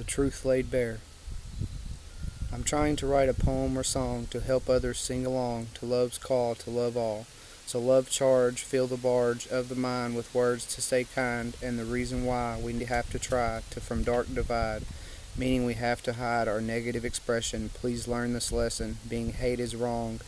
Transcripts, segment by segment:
truth laid bare. I'm trying to write a poem or song to help others sing along to love's call to love all. So love charge, fill the barge of the mind with words to stay kind, and the reason why we have to try to from dark divide, meaning we have to hide our negative expression. Please learn this lesson. Being hate is wrong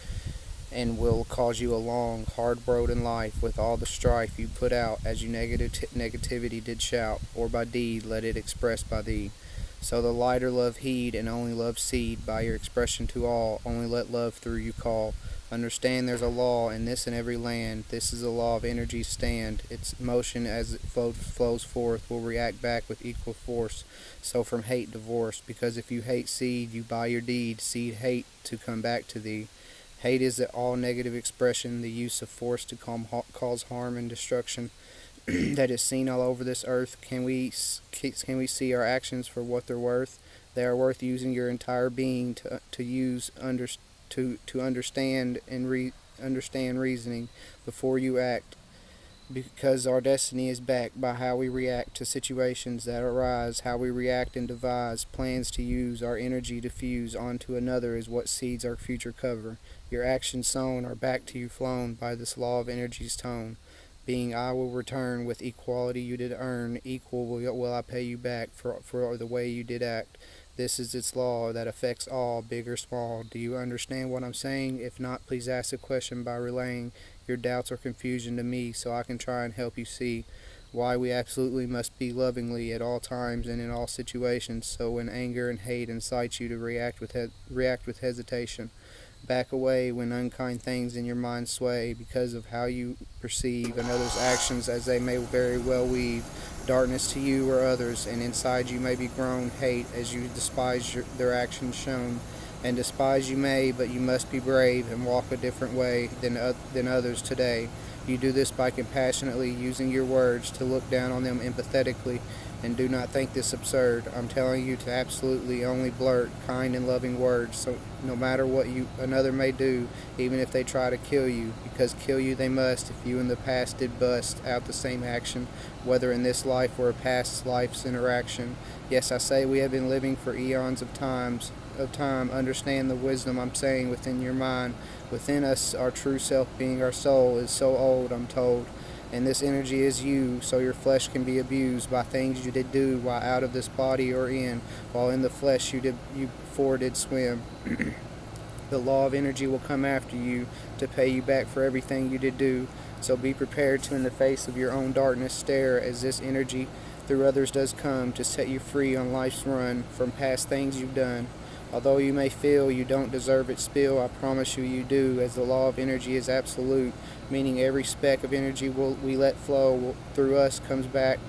and will cause you a long, hard road in life with all the strife you put out as you negativity did shout, or by deed let it express by thee. So the lighter love heed and only love seed by your expression to all, only let love through you call. Understand there's a law in this and every land. This is the law of energy stand. Its motion as it flows forth will react back with equal force. So from hate divorce, because if you hate seed, you by your deed seed hate to come back to thee. Hate is the all negative expression, the use of force to cause harm and destruction that is seen all over this earth. Can we see our actions for what they're worth? They are worth using your entire being to understand and understand reasoning before you act, because our destiny is backed by how we react to situations that arise. How we react and devise plans to use our energy to fuse onto another is what seeds our future cover. Your actions sown are back to you flown by this law of energy's tone. Being I will return with equality you did earn, equal will I pay you back for the way you did act. This is its law that affects all, big or small. Do you understand what I'm saying? If not, please ask a question by relaying your doubts or confusion to me so I can try and help you see why we absolutely must be lovingly at all times and in all situations. So when anger and hate incite you to react with hesitation, back away when unkind things in your mind sway because of how you perceive another's actions, as they may very well weave darkness to you or others, and inside you may be grown hate as you despise their actions shown. And despise you may, but you must be brave and walk a different way than others today. You do this by compassionately using your words to look down on them empathetically, and do not think this absurd. I'm telling you to absolutely only blurt kind and loving words, so no matter what another may do, even if they try to kill you, because kill you they must if you in the past did bust out the same action, whether in this life or a past life's interaction. Yes, I say we have been living for eons of time. Understand the wisdom I'm saying within your mind. Within us, our true self being our soul is so old, I'm told. And this energy is you, so your flesh can be abused by things you did do while out of this body or in, while in the flesh you before did swim. The law of energy will come after you to pay you back for everything you did do. So be prepared to, in the face of your own darkness, stare as this energy through others does come to set you free on life's run from past things you've done. Although you may feel you don't deserve it still, I promise you you do, as the law of energy is absolute, meaning every speck of energy we let flow through us comes back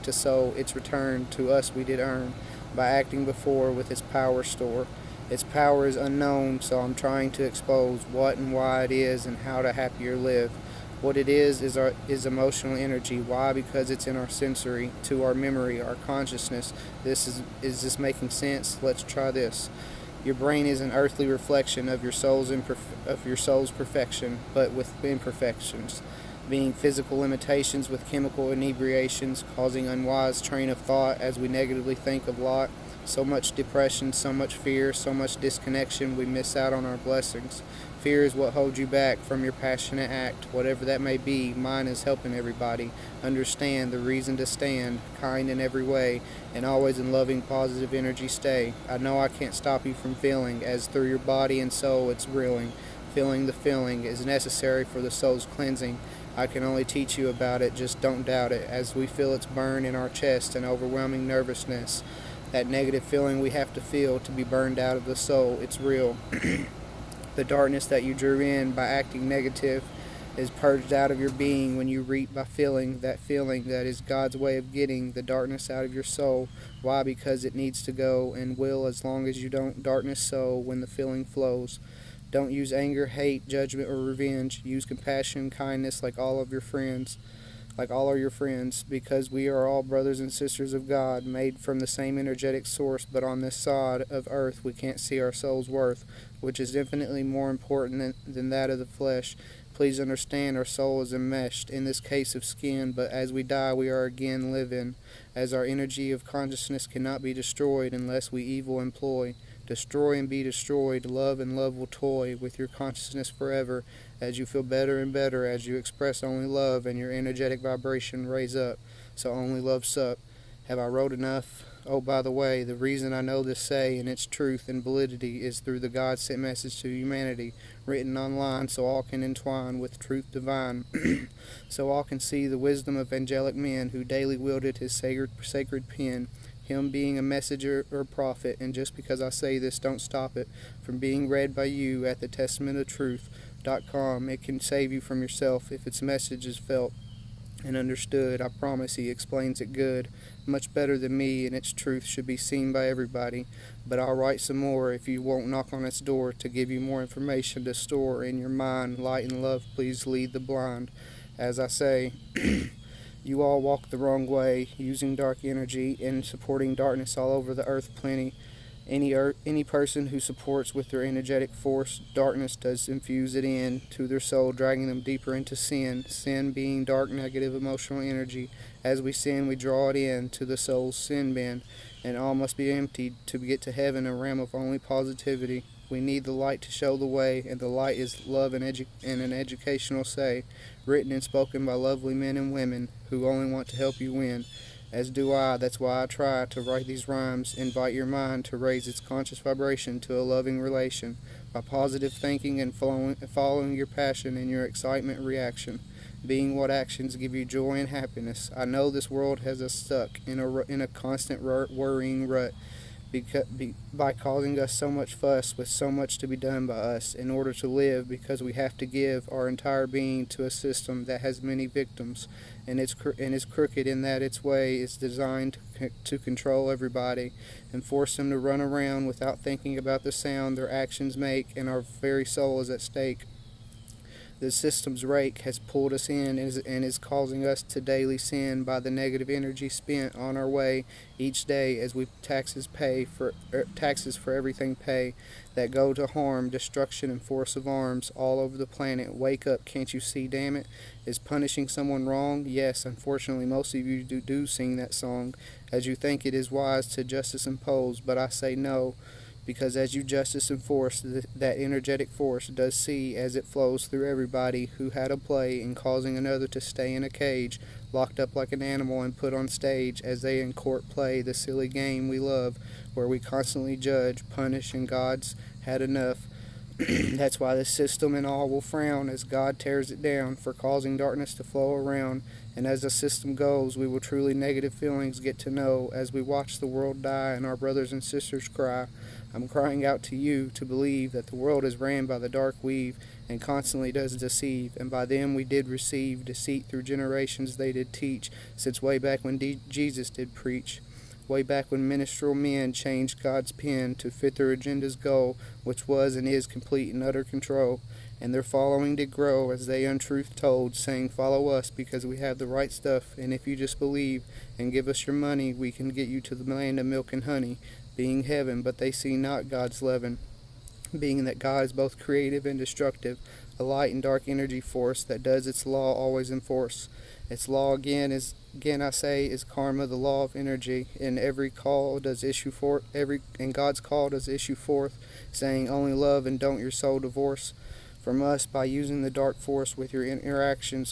to soul. Its return to us we did earn by acting before with its power store. Its power is unknown, so I'm trying to expose what and why it is and how to happier live. What it is emotional energy. Why? Because it's in our sensory, to our memory, our consciousness. Is this making sense? Let's try this. Your brain is an earthly reflection of your soul's perfection, but with imperfections, being physical limitations with chemical inebriations, causing unwise train of thought as we negatively think of lot. So much depression, so much fear, so much disconnection, we miss out on our blessings. Fear is what holds you back from your passionate act, whatever that may be. Mine is helping everybody understand the reason to stand, kind in every way, and always in loving, positive energy stay. I know I can't stop you from feeling, as through your body and soul it's reeling. Feeling the feeling is necessary for the soul's cleansing. I can only teach you about it, just don't doubt it, as we feel its burn in our chest and overwhelming nervousness. That negative feeling we have to feel to be burned out of the soul, it's real. The darkness that you drew in by acting negative is purged out of your being when you reap by feeling that is God's way of getting the darkness out of your soul. Why? Because it needs to go and will as long as you don't darkness sow when the feeling flows. Don't use anger, hate, judgment, or revenge. Use compassion, kindness like all of your friends. Like all are your friends, because we are all brothers and sisters of God, made from the same energetic source, but on this sod of earth we can't see our soul's worth, which is infinitely more important than that of the flesh. Please understand our soul is enmeshed in this case of skin, but as we die we are again living, as our energy of consciousness cannot be destroyed unless we evil employ. Destroy and be destroyed, love and love will toy with your consciousness forever, as you feel better and better, as you express only love and your energetic vibration raise up, so only love sup. Have I wrote enough? Oh, by the way, the reason I know this say and its truth and validity is through the God-sent message to humanity, written online so all can entwine with truth divine, so all can see the wisdom of angelic men who daily wielded his sacred pen, him being a messenger or prophet. And just because I say this, don't stop it from being read by you at the testamentofTruth.com. It can save you from yourself if its message is felt and understood. I promise he explains it good, much better than me, and its truth should be seen by everybody. But I'll write some more if you won't knock on its door to give you more information to store in your mind. Light and love, please lead the blind. As I say, you all walk the wrong way, using dark energy and supporting darkness all over the earth plenty. Any person who supports with their energetic force darkness does infuse it in to their soul, dragging them deeper into sin. Sin being dark, negative, emotional energy. As we sin, we draw it in to the soul's sin bin, and all must be emptied to get to heaven, a realm of only positivity. We need the light to show the way, and the light is love and an educational say, written and spoken by lovely men and women who only want to help you win. As do I. That's why I try to write these rhymes. Invite your mind to raise its conscious vibration to a loving relation by positive thinking and following your passion and your excitement reaction, being what actions give you joy and happiness. I know this world has us stuck in a constant worrying rut by causing us so much fuss with so much to be done by us in order to live, because we have to give our entire being to a system that has many victims and is crooked in that its way is designed to control everybody and force them to run around without thinking about the sound their actions make, and our very soul is at stake. The system's rake has pulled us in and is causing us to daily sin by the negative energy spent on our way each day, as we taxes for everything pay that go to harm, destruction, and force of arms all over the planet. Wake up, can't you see, damn it? Is punishing someone wrong? Yes, unfortunately most of you do sing that song, as you think it is wise to justice impose, but I say no. Because as you justice enforce, that energetic force does see as it flows through everybody who had a play in causing another to stay in a cage, locked up like an animal and put on stage, as they in court play the silly game we love, where we constantly judge, punish, and God's had enough. That's why the system and all will frown as God tears it down for causing darkness to flow around. And as the system goes, we will truly negative feelings get to know as we watch the world die and our brothers and sisters cry. I'm crying out to you to believe that the world is ran by the dark weave and constantly does deceive, and by them we did receive deceit through generations they did teach, since way back when Jesus did preach. Way back when minstrel men changed God's pen to fit their agenda's goal, which was and is complete and utter control. And their following did grow as they untruth told, saying, follow us because we have the right stuff, and if you just believe and give us your money, we can get you to the land of milk and honey, being heaven. But they see not God's leaven, being that God is both creative and destructive, a light and dark energy force that does its law always enforce. Its law again I say is karma, the law of energy, and every call does issue forth, and God's call does issue forth, saying only love and don't your soul divorce from us, by using the dark force with your interaction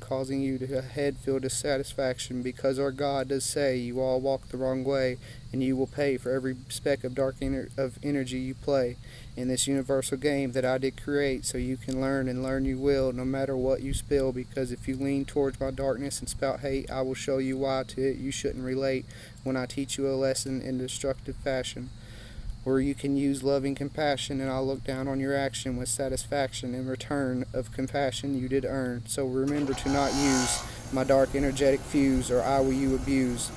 causing you to head feel dissatisfaction, because our God does say you all walk the wrong way, and you will pay for every speck of dark energy you play in this universal game that I did create, so you can learn, and learn you will, no matter what you spill. Because if you lean towards my darkness and spout hate, I will show you why to it you shouldn't relate when I teach you a lesson in destructive fashion, where you can use loving compassion, and I'll look down on your action with satisfaction in return of compassion you did earn. So remember to not use my dark energetic fuse, or I will you abuse.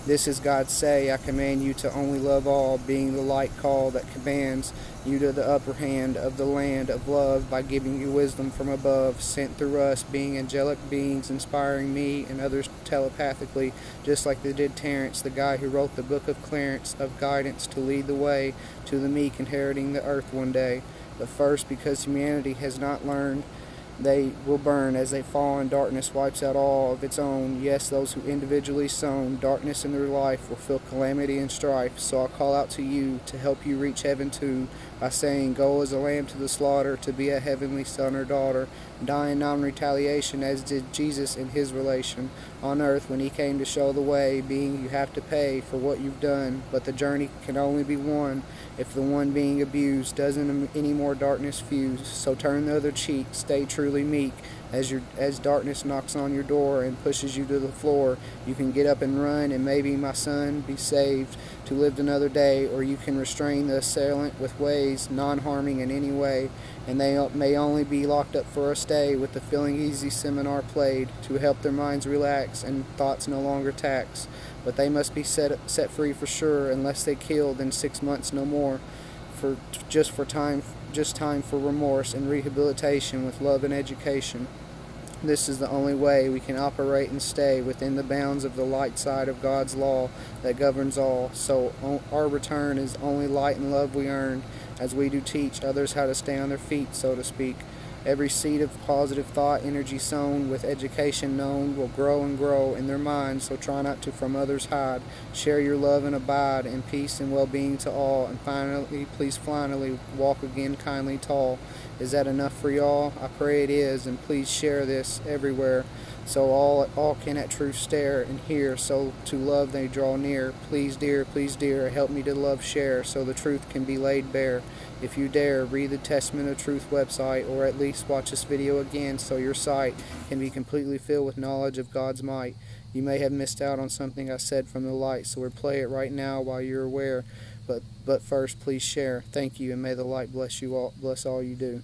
This is God's say, I command you to only love all, being the light call that commands you to the upper hand of the land of love by giving you wisdom from above, sent through us, being angelic beings, inspiring me and others telepathically, just like they did Terence, the guy who wrote the Book of Clarence, of guidance to lead the way to the meek inheriting the earth one day. But first, because humanity has not learned, they will burn as they fall, and darkness wipes out all of its own. Yes, those who individually sown darkness in their life will feel calamity and strife. So I call out to you to help you reach heaven too, by saying, go as a lamb to the slaughter, to be a heavenly son or daughter, die in non-retaliation as did Jesus in his relation on earth when he came to show the way, being you have to pay for what you've done, but the journey can only be won if the one being abused doesn't any more darkness fuse. So turn the other cheek, stay truly meek. As darkness knocks on your door and pushes you to the floor, you can get up and run, and maybe, my son, be saved to live another day. Or you can restrain the assailant with ways non-harming in any way, and they may only be locked up for a stay, with the Feeling Easy seminar played to help their minds relax and thoughts no longer tax. But they must be set free for sure, unless they killed in 6 months no more. Just time for remorse and rehabilitation with love and education. This is the only way we can operate and stay within the bounds of the light side of God's law that governs all. So our return is only light and love we earn, as we do teach others how to stay on their feet, so to speak. Every seed of positive thought energy sown with education known will grow and grow in their minds, so try not to from others hide. Share your love and abide in peace and well-being to all. And finally, please finally, walk again kindly tall. Is that enough for y'all? I pray it is, and please share this everywhere, so all can at truth stare and hear, so to love they draw near. Please dear, help me to love share, so the truth can be laid bare. If you dare, read the Testament of Truth website, or at least watch this video again, so your sight can be completely filled with knowledge of God's might. You may have missed out on something I said from the light, so we'll play it right now while you're aware. But first, please share. Thank you, and may the light bless you all, bless all you do.